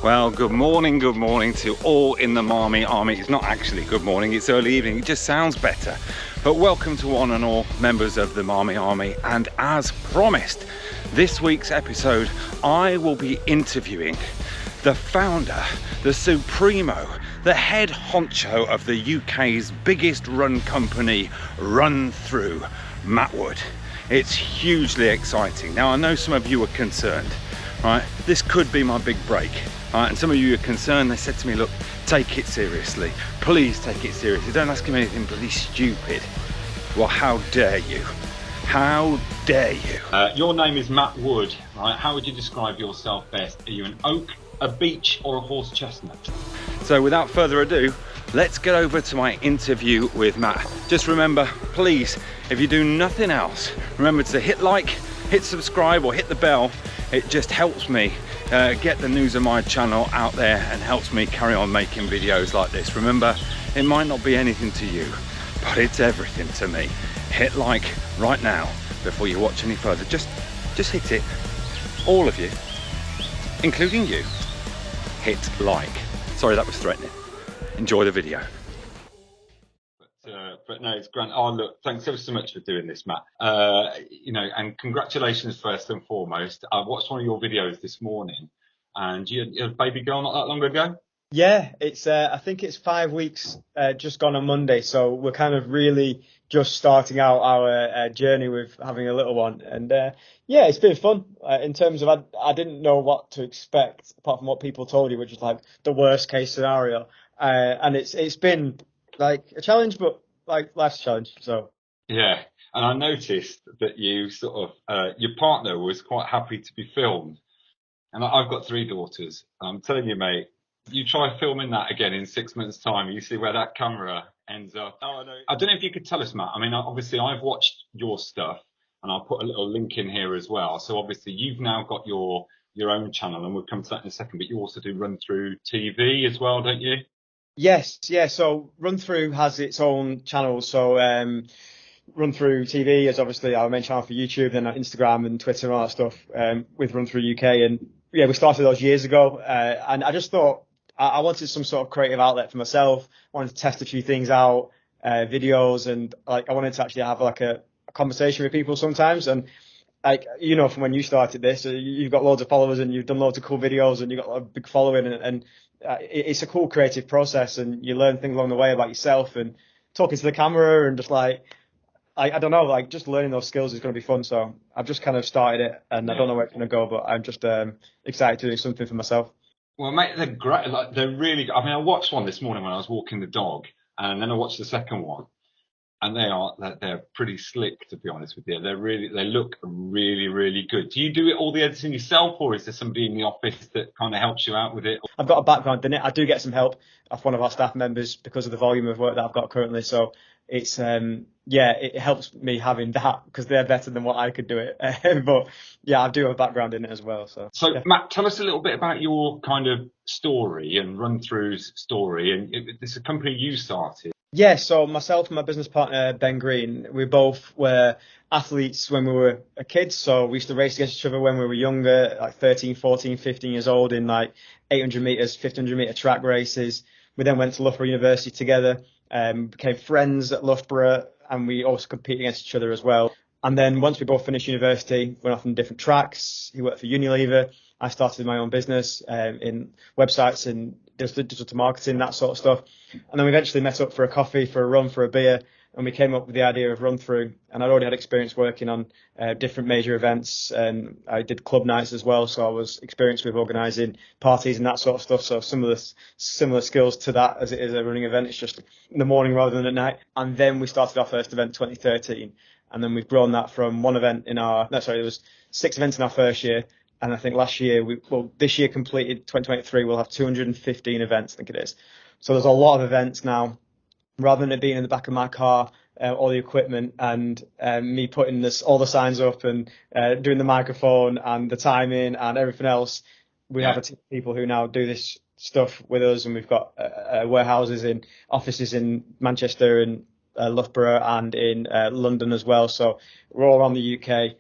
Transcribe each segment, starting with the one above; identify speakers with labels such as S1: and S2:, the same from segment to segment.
S1: Well, good morning to all in the Marmy Army. It's not actually good morning, it's early evening, it just sounds better. But welcome to one and all members of the Marmy Army, and as promised, this week's episode, I will be interviewing the founder, the supremo, the head honcho of the UK's biggest run company, Runthrough, Matt Wood. It's hugely exciting. Now, I know some of you are concerned, right? This could be my big break. And some of you are concerned. They said to me, look, take it seriously. Please take it seriously. Don't ask him anything bloody stupid. Well, how dare you? How dare you?
S2: Your name is Matt Wood, right? How would you describe yourself best? Are you an oak, a beech, or a horse chestnut?
S1: So without further ado, let's get over to my interview with Matt. Just remember, please, if you do nothing else, remember to hit like, hit subscribe, or hit the bell. It just helps me get the news of my channel out there and helps me carry on making videos like this. Remember, it might not be anything to you, but it's everything to me. Hit like right now before you watch any further. Just hit it. All of you, including you, hit like. Sorry, that was threatening. Enjoy the video.
S2: But no, it's grand. Oh, look, thanks ever so much for doing this, Matt. And congratulations first and foremost. I watched one of your videos this morning, and you had a baby girl not that long ago.
S3: Yeah, it's I think it's 5 weeks just gone on Monday, so we're kind of really just starting out our journey with having a little one, and yeah, it's been fun in terms of I didn't know what to expect apart from what people told you, which is like the worst case scenario, and it's been like a challenge, but like life's a challenge. So
S2: yeah, and I noticed that you sort of your partner was quite happy to be filmed, and I've got 3 daughters. I'm telling you, mate. You try filming that again in 6 months' time, you see where that camera ends up. Oh, no. I don't know if you could tell us, Matt. I mean, obviously, I've watched your stuff, and I'll put a little link in here as well. So obviously, you've now got your own channel, and we'll come to that in a second. But you also do Runthrough TV as well, don't you?
S3: yes, yeah. So Runthrough has its own channel. So Runthrough TV is obviously our main channel for YouTube, then Instagram and Twitter and all that stuff with Runthrough UK. And yeah, we started those years ago, and I just thought I wanted some sort of creative outlet for myself. I wanted to test a few things out, videos, and like I wanted to actually have like a conversation with people sometimes. And like, you know, from when you started this, you've got loads of followers and you've done loads of cool videos and you've got a big following, and it's a cool creative process, and you learn things along the way about yourself and talking to the camera and just like, I don't know, like just learning those skills is going to be fun. So I've just kind of started it, and I don't know where it's going to go, but I'm just excited to do something for myself.
S2: Well, mate, they're great. Like, they're really. I mean, I watched one this morning when I was walking the dog, and then I watched the second one, and they're pretty slick, to be honest with you. They look really, really good. Do you do all the editing yourself, or is there somebody in the office that kind of helps you out with it?
S3: I've got a background in it. I do get some help off one of our staff members because of the volume of work that I've got currently. So it's it helps me having that because they're better than what I could do it. But yeah, I do have a background in it as well. So yeah.
S2: Matt, tell us a little bit about your kind of story and Runthrough's story, and it's a company you started.
S3: Yeah, so myself and my business partner, Ben Green, we both were athletes when we were kids. So we used to race against each other when we were younger, like 13, 14, 15 years old in like 800 metres, 1500 metre track races. We then went to Loughborough University together, became friends at Loughborough, and we also compete against each other as well. And then once we both finished university, went off on different tracks. He worked for Unilever. I started my own business in websites and digital marketing, that sort of stuff. And then we eventually met up for a coffee, for a run, for a beer, and we came up with the idea of Runthrough. And I'd already had experience working on different major events, and I did club nights as well, so I was experienced with organising parties and that sort of stuff. So some of the similar skills to that as it is a running event. It's just in the morning rather than at night. And then we started our first event 2013, and then we've grown that from one event there was 6 events in our first year. And I think this year completed 2023, we'll have 215 events, I think it is. So there's a lot of events now. Rather than it being in the back of my car, all the equipment and me putting all the signs up and doing the microphone and the timing and everything else, we have a team of people who now do this stuff with us. And we've got warehouses in offices in Manchester and Loughborough and in London as well. So we're all around the UK.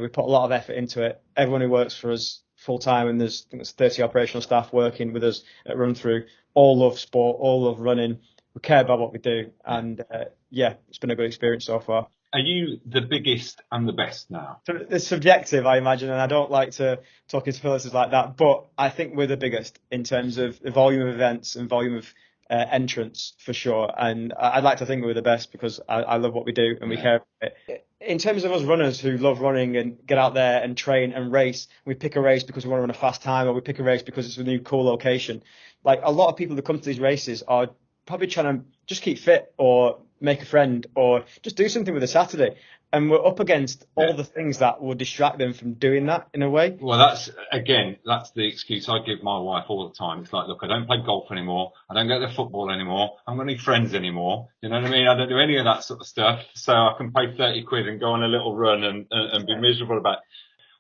S3: We put a lot of effort into it. Everyone who works for us full time, and I think there's 30 operational staff working with us at Runthrough. All love sport, all love running. We care about what we do, and it's been a good experience so far.
S2: Are you the biggest and the best now?
S3: So it's subjective, I imagine, and I don't like to talk in superlatives like that, but I think we're the biggest in terms of the volume of events and volume of entrants for sure. And I'd like to think we're the best because I love what we do and we care about it. In terms of us runners who love running and get out there and train and race, we pick a race because we want to run a fast time, or we pick a race because it's a new cool location. Like a lot of people that come to these races are probably trying to just keep fit or make a friend or just do something with a Saturday. And we're up against all the things that will distract them from doing that in a way.
S2: Well, that's the excuse I give my wife all the time. It's like, look, I don't play golf anymore. I don't go to football anymore. I haven't got any friends anymore. You know what I mean? I don't do any of that sort of stuff. So I can pay 30 quid and go on a little run and be miserable about it.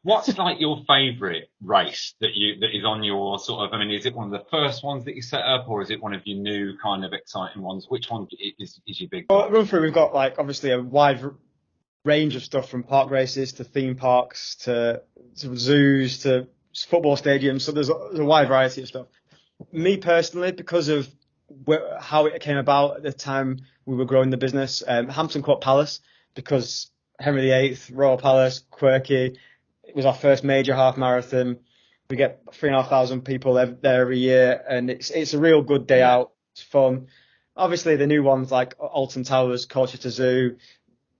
S2: What's like your favourite race that is on your sort of, I mean, is it one of the first ones that you set up, or is it one of your new kind of exciting ones? Which one is your big one?
S3: Well, Runthrough, we've got like obviously a wide range of stuff, from park races to theme parks to zoos to football stadiums. So there's a wide variety of stuff. Me personally, because of how it came about at the time we were growing the business, Hampton Court Palace, because Henry VIII, Royal Palace, quirky. It was our first major half marathon. We get 3,500 people there every year, and it's a real good day out. It's fun. Obviously, the new ones like Alton Towers, Colchester Zoo,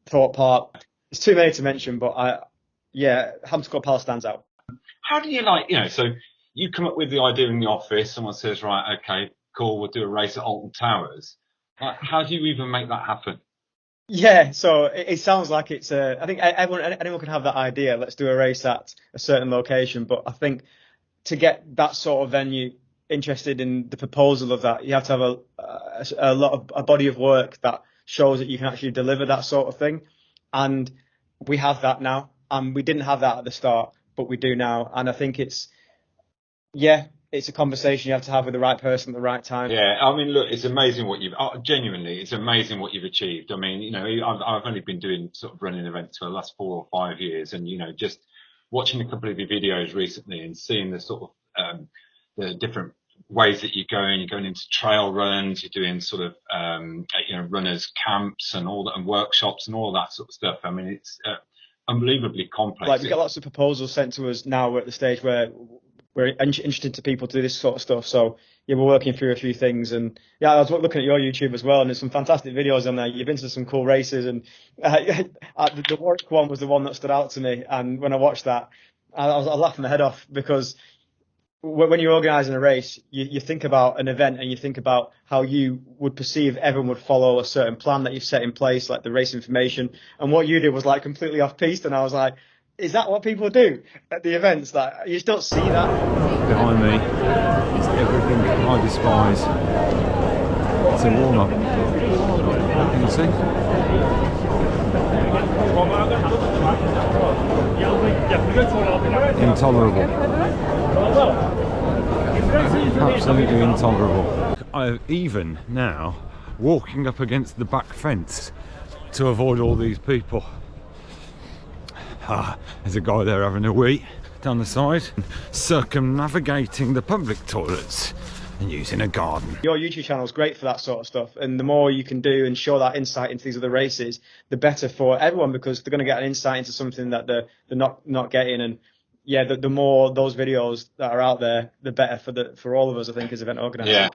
S3: Thorpe Park. It's too many to mention, but Hampton Court Palace stands out.
S2: How do you so you come up with the idea in the office, someone says, right, okay, cool, we'll do a race at Alton Towers. How do you even make that happen?
S3: Yeah, so it sounds like it's I think anyone can have that idea. Let's do a race at a certain location. But I think to get that sort of venue interested in the proposal of that, you have to have a body of work that shows that you can actually deliver that sort of thing. And we have that now. And we didn't have that at the start, but we do now. And I think it's a conversation you have to have with the right person at the right time.
S2: Yeah, I mean, look, it's amazing what it's amazing what you've achieved. I mean, I've only been doing sort of running events for the last 4 or 5 years, and, just watching a couple of your videos recently and seeing the sort of, the different ways that you're going into trail runs, you're doing sort of, runners camps and all that, and workshops and all that sort of stuff. I mean, it's unbelievably complex.
S3: Like, we get lots of proposals sent to us now. We're at the stage where we're interested to people to do this sort of stuff. So we're working through a few things, and I was looking at your YouTube as well, and there's some fantastic videos on there. You've been to some cool races, and the Warwick one was the one that stood out to me. And when I watched that, I was laughing my head off, because when you're organising a race, you think about an event and you think about how you would perceive everyone would follow a certain plan that you've set in place, like the race information. And what you did was like completely off piste, and I was like, is that what people do at the events? Like, you just don't see that.
S1: Behind me is everything I despise. It's a warm-up. Can you see? Intolerable. Absolutely intolerable. I'm even now walking up against the back fence to avoid all these people. There's a guy there having a wee down the side, circumnavigating the public toilets and using a garden.
S3: Your YouTube channel is great for that sort of stuff, and the more you can do and show that insight into these other races, the better for everyone, because they're going to get an insight into something that they're not getting. And the more those videos that are out there, the better for all of us, I think, as event organisers.
S2: Yeah,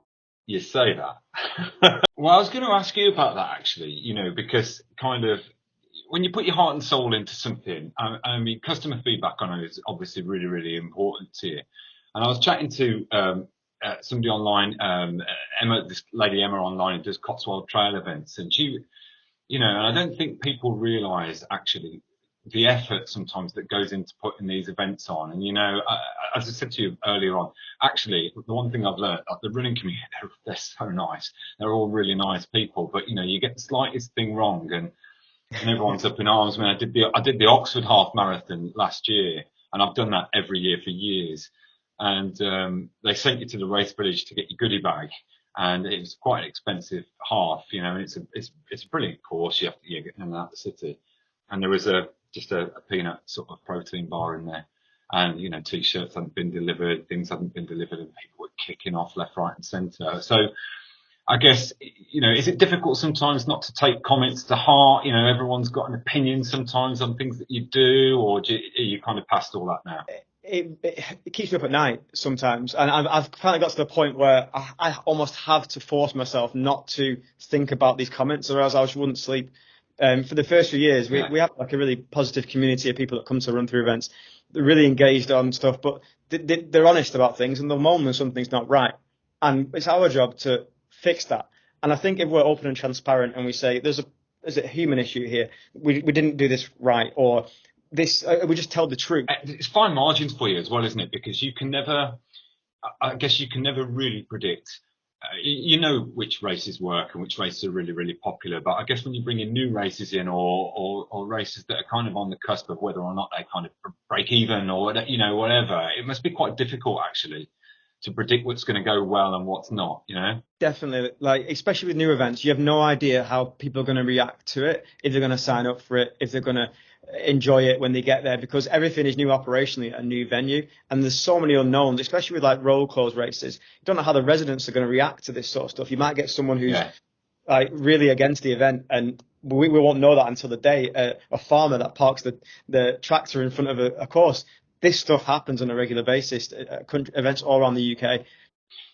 S2: you say that. Well, I was going to ask you about that actually, because kind of when you put your heart and soul into something, I mean, customer feedback, I know, is obviously really, really important to you. And I was chatting to somebody online, this lady Emma online, who does Cotswold Trail events, and she, and I don't think people realise actually the effort sometimes that goes into putting these events on. And as I said to you earlier on, actually the one thing I've learned, like the running community, they're so nice. They're all really nice people, but you get the slightest thing wrong and everyone's up in arms. I mean, I did the Oxford half marathon last year, and I've done that every year for years. And they sent you to the race village to get your goodie bag, and it was quite an expensive half, and it's a brilliant course. You have to get in and out of the city, and there was just a peanut sort of protein bar in there. and t-shirts hadn't been delivered, things hadn't been delivered, and people were kicking off left, right, and centre. So I guess, is it difficult sometimes not to take comments to heart? Everyone's got an opinion sometimes on things that you do, or are you kind of past all that now?
S3: It keeps me up at night sometimes, and I've kind of got to the point where I almost have to force myself not to think about these comments, or else I just wouldn't sleep. For the first few years, we have like a really positive community of people that come to Runthrough events. They're really engaged on stuff, but they're honest about things, and they'll moan when something's not right. And it's our job to fix that. And I think if we're open and transparent and we say there's a human issue here, we didn't do this right, or this, we just tell the truth.
S2: It's fine margins for you as well, isn't it? Because I guess you can never really predict. Which races work and which races are really, really popular. But I guess when you bring in new races in, or races that are kind of on the cusp of whether or not they kind of break even, or whatever, it must be quite difficult actually to predict what's going to go well and what's not.
S3: Definitely, like especially with new events, you have no idea how people are going to react to it, if they're going to sign up for it, if they're going to enjoy it when they get there, because everything is new operationally at a new venue, and there's so many unknowns, especially with like roll close races. You don't know how the residents are going to react to this sort of stuff. You might get someone who's like really against the event, and we won't know that until the day. A farmer that parks the tractor in front of a course. This stuff happens on a regular basis at events all around the UK.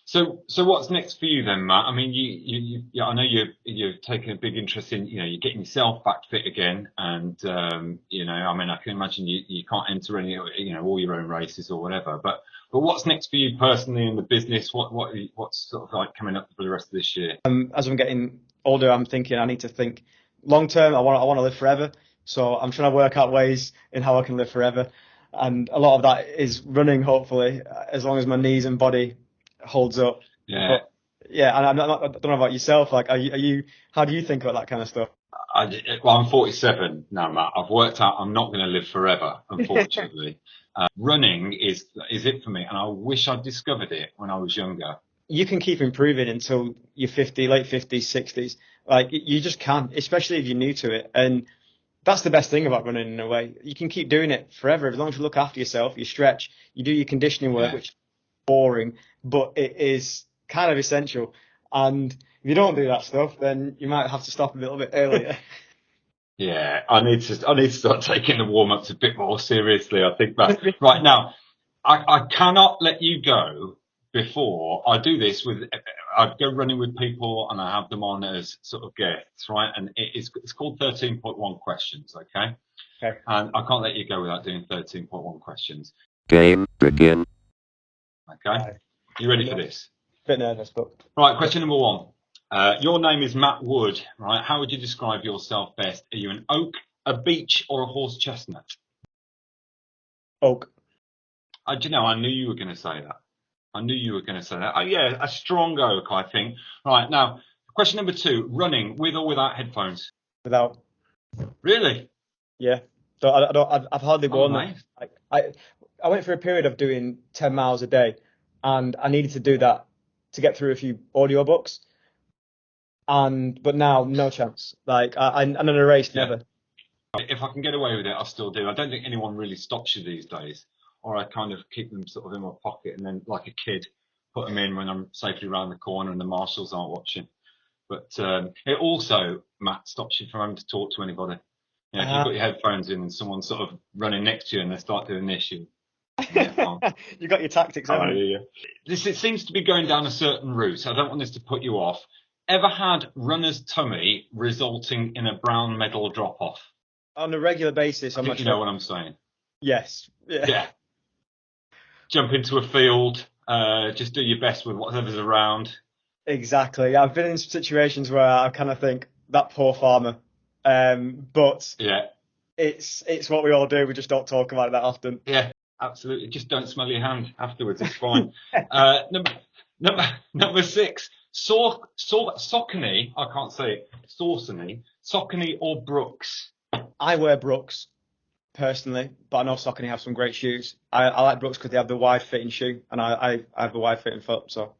S2: So what's next for you then, Matt? I mean, I know you're taking a big interest in, you're getting yourself back fit again, and I mean, I can imagine you can't enter any, all your own races or whatever. But what's next for you personally in the business? What's sort of like coming up for the rest of this year?
S3: As I'm getting older, I'm thinking I need to think long term. I want to live forever, so I'm trying to work out ways in how I can live forever, and a lot of that is running. Hopefully, as long as my knees and body holds up.
S2: Yeah.
S3: But, yeah, and I don't know about yourself. Like, are you? How do you think about that kind of stuff?
S2: I'm 47 now, Matt. I've worked out I'm not going to live forever, unfortunately. Running is it for me, and I wish I'd discovered it when I was younger.
S3: You can keep improving until you're 50, late 50s, 60s. Like, you just can, especially if you're new to it. And that's the best thing about running in a way. You can keep doing it forever as long as you look after yourself, you stretch, you do your conditioning work, which is boring, but it is kind of essential. And if you don't do that stuff, then you might have to stop a little bit earlier.
S2: Yeah, I need to start taking the warm-ups a bit more seriously, I think. But right now, I cannot let you go before I do this I go running with people and I have them on as sort of guests, right? And it's called 13.1 questions, okay?
S3: Okay.
S2: And I can't let you go without doing 13.1 questions.
S4: Game begin.
S2: Okay? You ready for this?
S3: Bit nervous, but...
S2: Right, question number 1. Your name is Matt Wood, right? How would you describe yourself best? Are you an oak, a beech, or a horse chestnut?
S3: Oak.
S2: I knew you were going to say that. Oh, yeah, a strong oak, I think. Right, now, question number 2. Running with or without headphones?
S3: Without.
S2: Really?
S3: Yeah. So I've hardly worn them. I went through a period of doing 10 miles a day, and I needed to do that to get through a few audiobooks. But now, no chance. Like, I'm in a race, never.
S2: If I can get away with it, I still do. I don't think anyone really stops you these days. Or I kind of keep them sort of in my pocket and then, like a kid, put them in when I'm safely around the corner and the marshals aren't watching. But it also, Matt, stops you from having to talk to anybody. If you've got your headphones in and someone's sort of running next to you and they start doing this, you
S3: got your tactics, haven't you?
S2: It seems to be going down a certain route. I don't want this to put you off. Ever had runner's tummy resulting in a brown medal drop-off?
S3: On a regular basis.
S2: I think you know what I'm saying.
S3: Yes.
S2: Yeah. Jump into a field, just do your best with whatever's around.
S3: Exactly. I've been in situations where I kind of think, that poor farmer. But it's what we all do. We just don't talk about it that often.
S2: Yeah, absolutely. Just don't smell your hand afterwards. It's fine. Number 6. Saucony, I can't say it. Saucony or Brooks?
S3: I wear Brooks personally, but I know Saucony have some great shoes. I like Brooks because they have the wide fitting shoe, and I have the wide fitting foot. So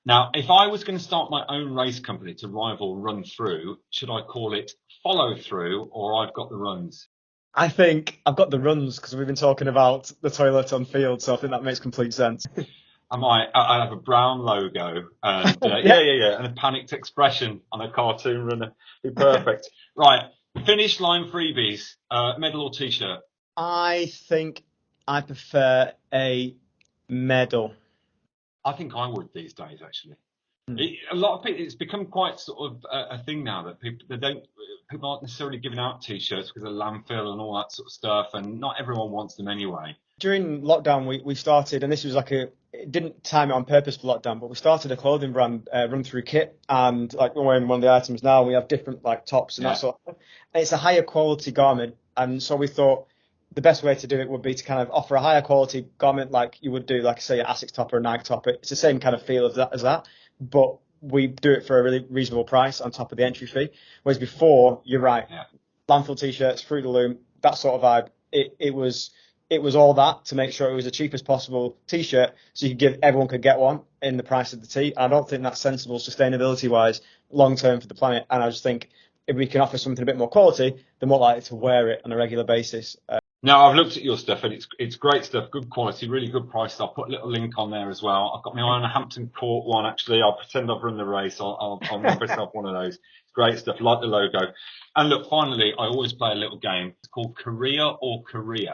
S2: now, if I was going to start my own race company to rival Runthrough, should I call it Follow Through or I've Got the Runs?
S3: I think I've got the runs because we've been talking about the toilet on field, so I think that makes complete sense.
S2: I have a brown logo and and a panicked expression on a cartoon runner. Be perfect. Right, finish line freebies, medal or t-shirt?
S3: I think I prefer a medal.
S2: I think I would these days, actually. A lot of people, it's become quite sort of a thing now that people aren't necessarily giving out t-shirts because of landfill and all that sort of stuff, and not everyone wants them anyway.
S3: During lockdown, we started, and this was it didn't time it on purpose for lockdown, but we started a clothing brand, Runthrough kit, and like we're wearing one of the items now, we have different like tops and that sort of thing. And it's a higher quality garment, and so we thought the best way to do it would be to kind of offer a higher quality garment like you would do, like say, an Asics top or a Nike top. It's the same kind of feel of that as that, but we do it for a really reasonable price on top of the entry fee. Whereas before, you're right, landfill t-shirts, Fruit of the Loom, that sort of vibe. It was all that to make sure it was the cheapest possible t-shirt, so everyone could get one in the price of the tee. I don't think that's sensible sustainability wise, long term for the planet. And I just think if we can offer something a bit more quality, they're more likely to wear it on a regular basis.
S2: Now, I've looked at your stuff and it's great stuff, good quality, really good price. I'll put a little link on there as well. I've got my eye on a Hampton Court one, actually. I'll pretend I've run the race. I'll make myself one of those. It's great stuff, like the logo. And look, finally, I always play a little game. It's called Career or Career.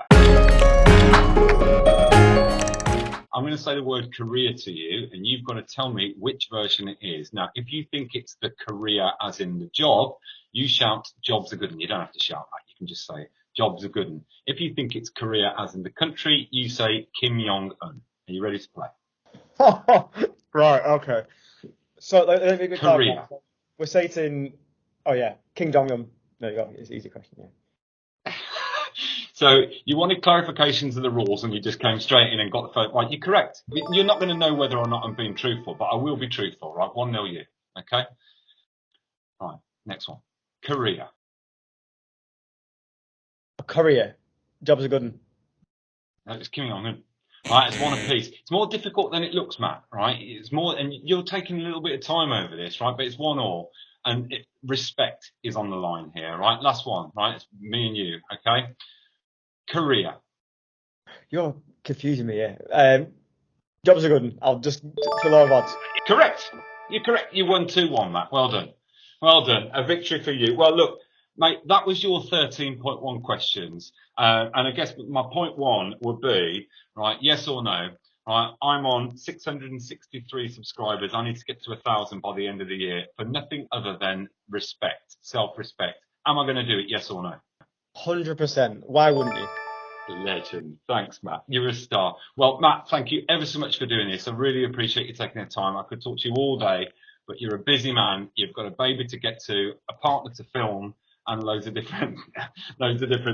S2: I'm going to say the word career to you, and you've got to tell me which version it is. Now, if you think it's the career as in the job, you shout, jobs are good. And you don't have to shout that. You can just say, jobs are good. And if you think it's career as in the country, you say Kim Jong-un. Are you ready to play?
S3: Right, okay. So let me
S2: career.
S3: We're saying, King Jong-un. There you go. It's an easy question, yeah.
S2: So you wanted clarifications of the rules and you just came straight in and got the phone. Right, you're correct. You're not going to know whether or not I'm being truthful, but I will be truthful, right? 1-0 you, okay? Right, next one. Career.
S3: Career. Jobs are good.
S2: No, it's Kim Jong-un. Right, it's one apiece. It's more difficult than it looks, Matt, right? It's more, and you're taking a little bit of time over this, right? But it's 1-1. And respect is on the line here, right? Last one, right? It's me and you, okay? Career.
S3: You're confusing me here. Jobs are good. I'll just for low odds.
S2: Correct. You're correct. You won 2-1, Matt. Well done. Well done. A victory for you. Well, look, mate, that was your 13.1 questions. And I guess my point one would be, right, yes or no? Right, I'm on 663 subscribers. I need to get to 1,000 by the end of the year for nothing other than respect, self-respect. Am I going to do it? Yes or no?
S3: 100%. Why wouldn't you?
S2: Legend. Thanks, Matt. You're a star. Well, Matt, thank you ever so much for doing this. I really appreciate you taking the time. I could talk to you all day, but you're a busy man. You've got a baby to get to, a partner to film, and loads of different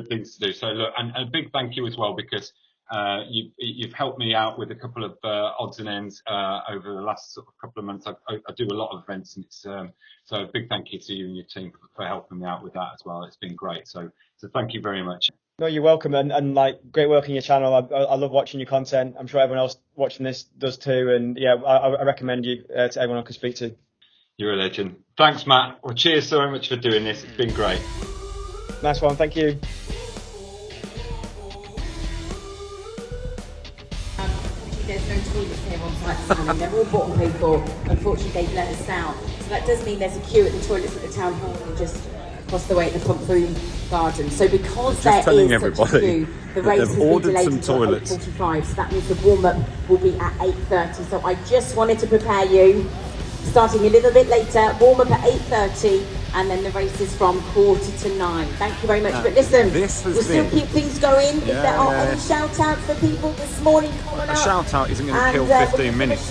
S2: things to do. So look, and a big thank you as well, because you've helped me out with a couple of odds and ends over the last sort of couple of months. I do a lot of events, and it's so a big thank you to you and your team for helping me out with that as well. It's been great. So thank you very much.
S3: No, you're welcome, and like great work on your channel. I love watching your content. I'm sure everyone else watching this does too. And yeah, I recommend you to everyone I can speak to.
S2: You're a legend. Thanks, Matt. Well, cheers so much for doing this. It's been great.
S3: Nice one. Thank you.
S4: There's no toilets here on site this morning. They're all bottom people. Unfortunately, they've let us down. So that does mean there's a queue at the toilets at the town hall and just across the way at the Runthrough garden. So because there is such a queue, the race has been delayed until 8:45. So that means the warm-up will be at 8:30. So I just wanted to prepare you, starting a little bit later, warm-up at 8:30. And then the race is from 8:45. Thank you very much. But listen, we'll still keep things going. If there are any shout-outs for people this morning,
S1: a shout-out isn't going to kill 15 minutes.